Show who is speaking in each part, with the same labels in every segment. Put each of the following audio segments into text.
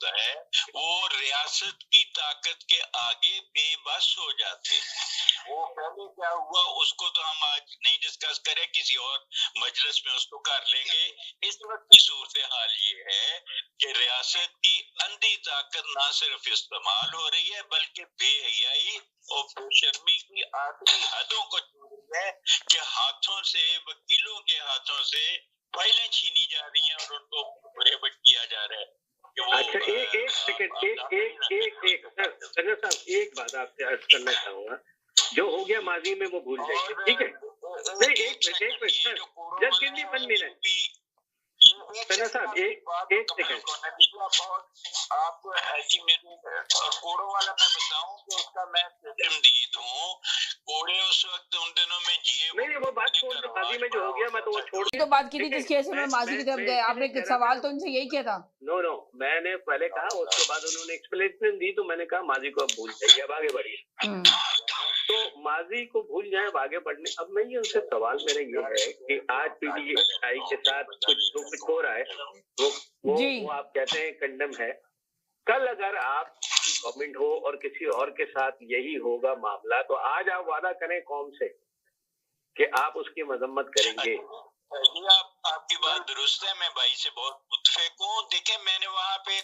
Speaker 1: होता है वो रियासत की ताकत के आगे बेबस हो जाते हैं। वो पहले क्या हुआ उसको तो हम आज नहीं डिस्कस करें, किसी और मजलिस में उसको कर लेंगे। इस वक्त की सूरत हाल ये है कि रियासत की अंधी ताकत ना सिर्फ इस्तेमाल हो रही है बल्कि बेहयाई और बेशर्मी की आखिरी हदों को छू रही है कि हाथों से, वकीलों के हाथों से फाइलें छीनी जा रही हैं और उनको प्रोहिबिट किया जा रहा है।
Speaker 2: अच्छा, एक सेकंड, एक सर साहब, एक बात आपसे अर्ज करना चाहूंगा। जो हो गया माजी में वो भूल जाइए, ठीक है? नहीं, एक minute just give me 1 minute sir साहब, एक सेकंड।
Speaker 1: आपको ऐसी मेरी कोड़ों वाला मैं बताऊं कि उसका मैं सिस्टमदीद हूँ। कोड़े उस वक्त उन दिनों में जिए
Speaker 2: नहीं, वो बात छोड़ दो, माजी में जो हो गया मैं तो वो छोड़
Speaker 3: तो बात की थी जिस केस में माजी की तरफ गए, आपने सवाल तो उनसे यही किया था।
Speaker 2: नो, मैंने पहले कहा, उसके बाद उन्होंने एक्सप्लेनेशन दी तो मैंने कहा माजी को अब भूल जाइए, अब आगे बढ़िए। तो माजी को भूल जाए, अब आगे बढ़ने। अब मैं ये उनसे सवाल मेरा ये है कि आज पीटीआई के साथ कुछ हो रहा है, वो आप कहते हैं कंडम है। कल अगर आप गवर्नमेंट हो और किसी और के साथ यही होगा मामला, तो आज आप वादा करें कौम से कि आप उसकी मजम्मत करेंगे।
Speaker 1: जी, आपकी बात दुरुस्त है, मैं भाई से बहुत मुतफिक हूँ। देखिए, मैंने वहाँ पे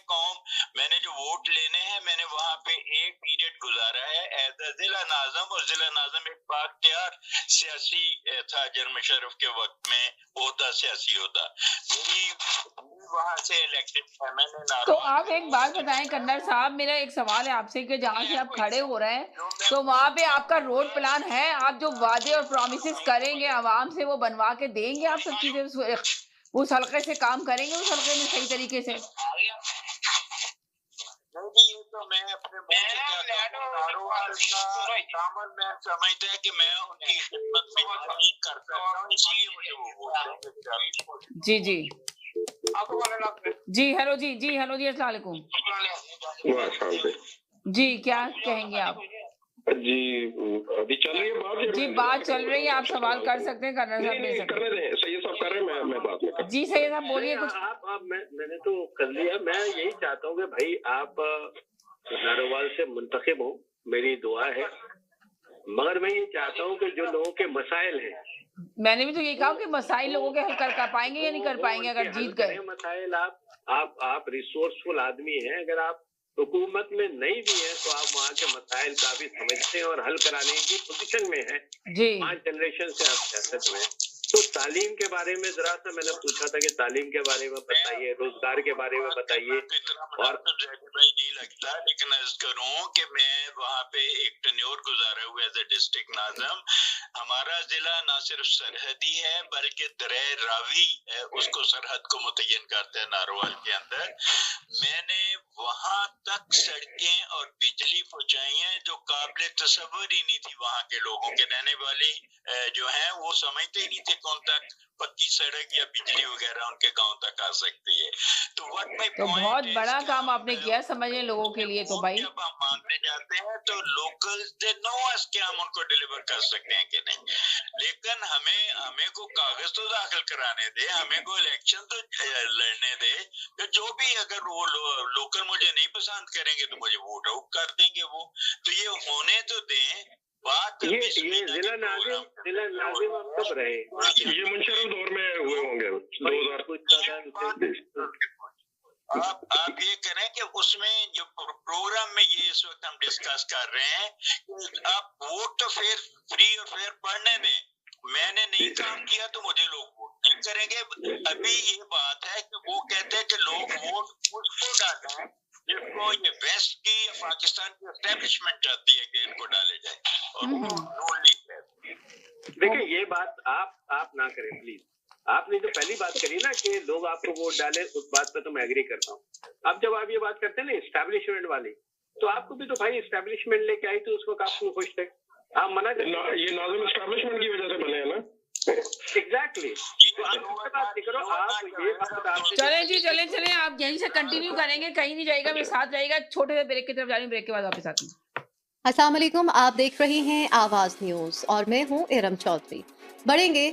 Speaker 1: मैंने जो वोट लेने हैं, मैंने वहाँ पे एक पीरियड गुजारा है एज अ जिला नाज़म, और जिला नाज़म एक बाख्तियार सियासी था जन मुशर्रफ के वक्त में, ओहदा सियासी होता। मेरी वहाँ से इलेक्टेड है, मैंने।
Speaker 3: तो आप एक बात बताएं कन्नर साहब, मेरा एक सवाल है आपसे कि जहाँ से आप खड़े हो रहे हैं तो वहाँ पे आपका रोड प्लान है? आप जो वादे और प्रॉमिसेस करेंगे आवाम से वो बनवा के देंगे? आप सब चीजें उस हल्के से काम करेंगे, उस हल्के में सही तरीके से?
Speaker 1: ये तो मैं अपने मैं समझता है कि मैं उनकी खिदमत में कर सकता हूँ, इसीलिए मुझे वो
Speaker 3: जी हेलो जी अस्सलाम वालेकुम जी, क्या कहेंगे आप?
Speaker 4: जी, अभी चल रही है बात?
Speaker 3: जी, बात चल रही है, आप सवाल कर सकते हैं कन्नर साहब।
Speaker 4: नहीं, करने दें, सैयद साहब कर रहे हैं, मैं बात में।
Speaker 3: जी सैयद साहब बोलिए कुछ।
Speaker 2: आप मैंने तो कर लिया। मैं यही चाहता हूँ कि भाई आप नारोवाल से मुंतखब हो, मेरी दुआ है, मगर मैं ये चाहता हूँ कि जो लोगों के मसाइल हैं,
Speaker 3: मैंने भी तो ये कहा कि मसाइल लोगों के हल कर पाएंगे या नहीं कर पाएंगे अगर जीत गए?
Speaker 2: मसाइल आप रिसोर्सफुल आदमी हैं, अगर आप हुकूमत में नहीं भी है तो आप वहाँ के मसाइल काफी समझते हैं और हल कराने की पोजीशन में है।
Speaker 3: जी,
Speaker 2: 5 जनरेशन से आप सियासत में। तो तालीम के बारे में जरा सा मैंने पूछा था कि तालीम के बारे में बताइए, रोजगार के बारे में बताइए। और
Speaker 1: भाई नहीं लगता, लेकिन अर्ज करूं कि मैं वहाँ पे एक टेन्योर गुजारा हुआ एज ए डिस्ट्रिक्ट नाज़म। हमारा जिला ना सिर्फ सरहदी है बल्कि दरे रावी है, उसको सरहद को मुतय्यन करते हैं नारोवाल के अंदर। मैंने वहाँ तक सड़कें और बिजली पहुँचाई है जो काबिल तसव्वुर ही नहीं थी। वहाँ के लोगों के रहने वाले जो हैं वो समझते ही नहीं थे कौन तक पक्की सड़क या बिजली वगैरह उनके गांव तक आ सकती है। तो
Speaker 3: बहुत बड़ा काम आपने किया समझने लोगों के लिए। तो भाई
Speaker 1: जब हम मांगने जाते हैं तो लोकल दे नो अस कि हम उनको डिलीवर कर सकते हैं कि नहीं, लेकिन हमें को कागज तो दाखिल कराने दे, हमें को इलेक्शन तो लड़ने दे। तो जो भी अगर वो लोकल मुझे नहीं पसंद करेंगे तो मुझे वोट आउट कर देंगे वो। तो ये होने तो दें।
Speaker 2: ये जिला नाज़िम आप कब रहे?
Speaker 4: ये मुशर्रफ दौर में हुए होंगे 2000।
Speaker 1: आप ये करें कि उसमें जो प्रोग्राम में ये इस वक्त हम डिस्कस कर रहे हैं कि आप वोट तो फिर फ्री और फेयर पढ़ने दें। मैंने नहीं काम किया तो मुझे लोग वोट नहीं करेंगे। अभी ये बात है कि वो कहते हैं कि लोग वोट उसको डालें जिसको ये वेस्ट की या पाकिस्तान की एस्टेब्लिशमेंट चाहती है कि इनको डाले जाए, और वो नून लीग है।
Speaker 2: देखिए, ये बात आप ना करें प्लीज। आपने जो पहली बात करी ना कि लोग आपको वोट डाले, उस बात पे तो मैं एग्री करता हूँ। अब जब आप ये बात करते हैं ना एस्टेब्लिशमेंट वाली, तो आपको भी तो भाई एस्टेब्लिशमेंट लेके आई तो उस वक्त आप क्यों खुश थे? आप मना कर
Speaker 4: ये नाज़िम एस्टेब्लिशमेंट की वजह से बने हैं ना।
Speaker 2: एग्जैक्टली। तो आप इससे बात नहीं करो, आप ये बात आप
Speaker 3: चले आप यहीं से कंटिन्यू करेंगे, कहीं नहीं जाएगा, मेरे साथ रहेगा। छोटे से ब्रेक की तरफ जा रही हूँ, ब्रेक के बाद वापस आती हूँ।
Speaker 5: अस्सलाम वालेकुम, आप देख रहे हैं आवाज न्यूज और मैं हूँ इरम चौधरी। बढ़ेंगे